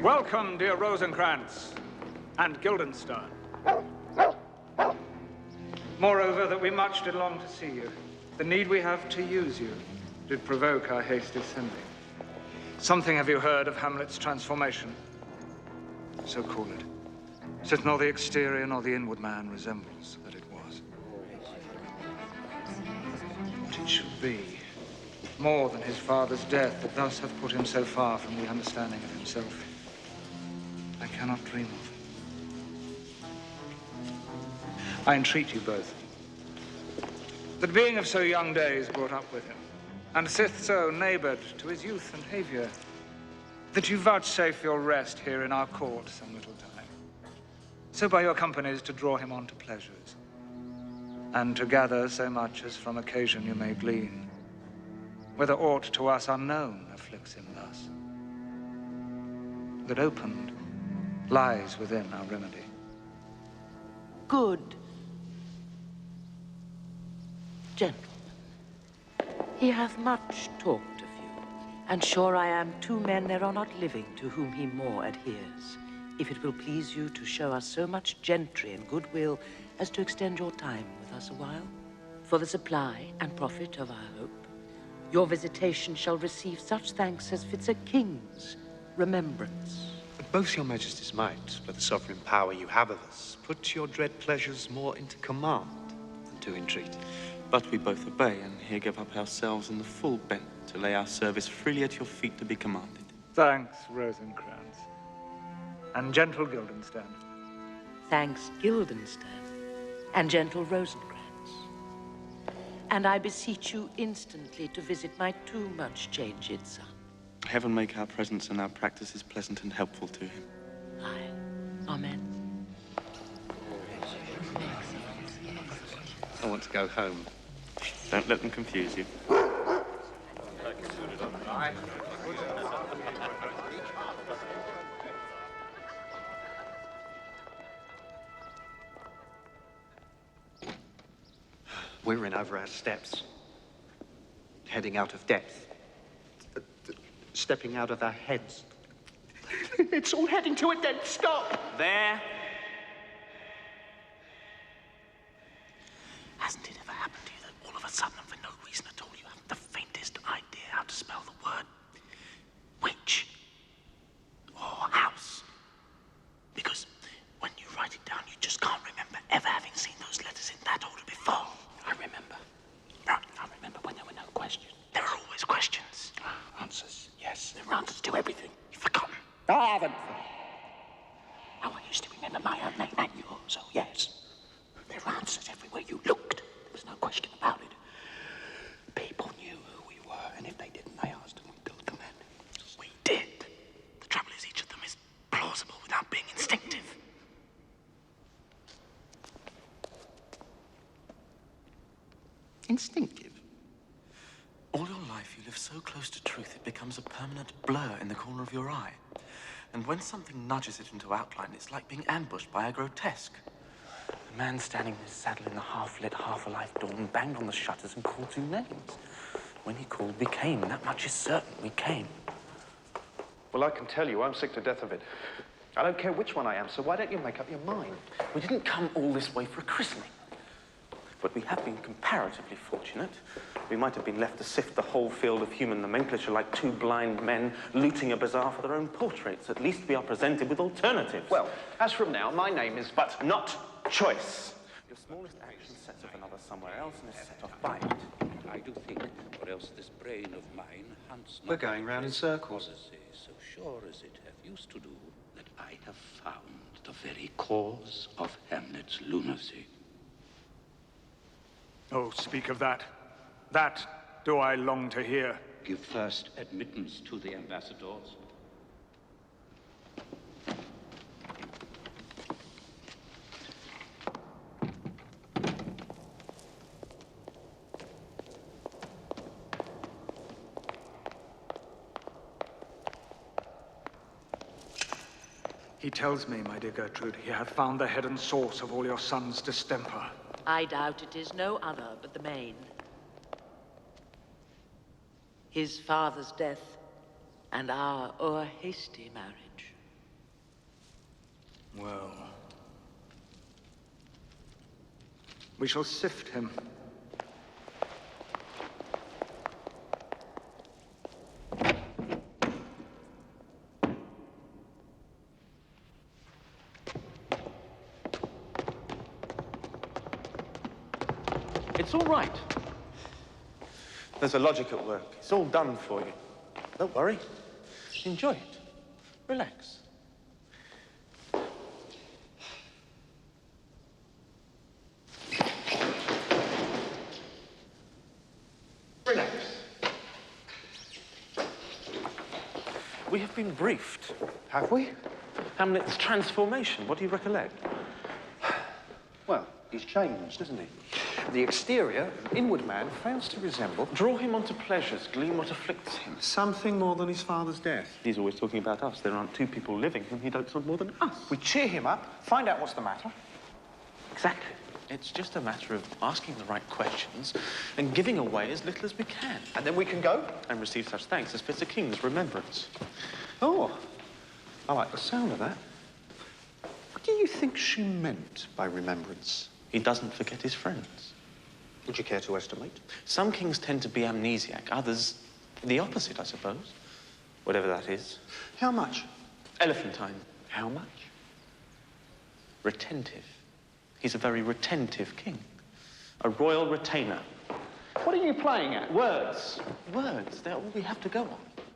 Welcome, dear Rosencrantz and Guildenstern. Moreover, that we much did long to see you. The need we have to use you did provoke our hasty sending. Something have you heard of Hamlet's transformation? So call it. Since nor the exterior nor the inward man resembles that it was. What it should be, more than his father's death that thus hath put him so far from the understanding of himself, I cannot dream of. I entreat you both, that being of so young days brought up with him, and sith so neighboured to his youth and haviour, that you vouchsafe your rest here in our court some little time, so by your companies to draw him on to pleasures, and to gather so much as from occasion you may glean, whether aught to us unknown afflicts him thus, that opened lies within our remedy. Good. Gentlemen, he hath much talked of you, and sure I am 2 men there are not living to whom he more adheres. If it will please you to show us so much gentry and goodwill as to extend your time with us a while, for the supply and profit of our hope, your visitation shall receive such thanks as fits a king's remembrance. But both your majesties might, by the sovereign power you have of us, put your dread pleasures more into command than to entreaty. But we both obey, and here give up ourselves in the full bent to lay our service freely at your feet to be commanded. Thanks, Rosencrantz. And gentle Guildenstern. Thanks, Guildenstern, and gentle Rosencrantz. And I beseech you instantly to visit my too much changed son. Heaven make our presence and our practices pleasant and helpful to him. Aye. Amen. I want to go home. Don't let them confuse you. We're in over our steps. Heading out of depth. Stepping out of our heads. It's all heading to a dead stop. There. Hasn't it ever happened to you that all of a sudden, and for no reason at all, you haven't the faintest idea how to spell the word witch or house? Because when you write it down, you just can't remember ever having seen those letters in that order before. I remember. Right, I remember when there were no questions. There are always questions. Answers, yes. There are answers to everything. You've forgotten. I haven't. Oh, I used to remember my own name and yours, so yes. There were answers everywhere you looked. There was no question about it. People knew who we were, and if they didn't, they asked, and we told them then. We did. The trouble is, each of them is plausible without being instinctive. Instinctive. All your life you live so close to truth it becomes a permanent blur in the corner of your eye. And when something nudges it into outline, it's like being ambushed by a grotesque. A man standing in his saddle in the half-lit, half-alive dawn banged on the shutters and called 2 names. When he called, we came, and that much is certain, we came. Well, I can tell you, I'm sick to death of it. I don't care which one I am, so why don't you make up your mind? We didn't come all this way for a christening. But we have been comparatively fortunate. We might have been left to sift the whole field of human nomenclature like 2 blind men looting a bazaar for their own portraits. At least we are presented with alternatives. Well, as from now, my name is... But not choice. Your smallest action sets off another somewhere else and is set off by it. I do think, or else this brain of mine hunts not We're going round in circles. policy, so sure as it hath used to do, that I have found the very cause of Hamlet's lunacy. Oh, speak of that. That do I long to hear. Give first admittance to the ambassadors. He tells me, my dear Gertrude, he hath found the head and source of all your son's distemper. I doubt it is no other but the main. His father's death and our o'er-hasty marriage. Well, we shall sift him. It's all right. There's a logic at work. It's all done for you. Don't worry. Enjoy it. Relax. Relax. We have been briefed. Have we? Hamlet's transformation. What do you recollect? Well, he's changed, isn't he? The exterior, inward man, fails to resemble... Draw him onto pleasures, glean what afflicts him. something more than his father's death. He's always talking about us. There aren't two people living whom he dotes on more than us. We cheer him up, find out what's the matter. Exactly. It's just a matter of asking the right questions and giving away as little as we can. And then we can go? And receive such thanks as fits a king's remembrance. Oh, I like the sound of that. What do you think she meant by remembrance? He doesn't forget his friends. Would you care to estimate? Some kings tend to be amnesiac, others the opposite, I suppose. Whatever that is. How much? Elephantine. How much? Retentive. He's a very retentive king. A royal retainer. What are you playing at? Words. Words. They're all we have to go on.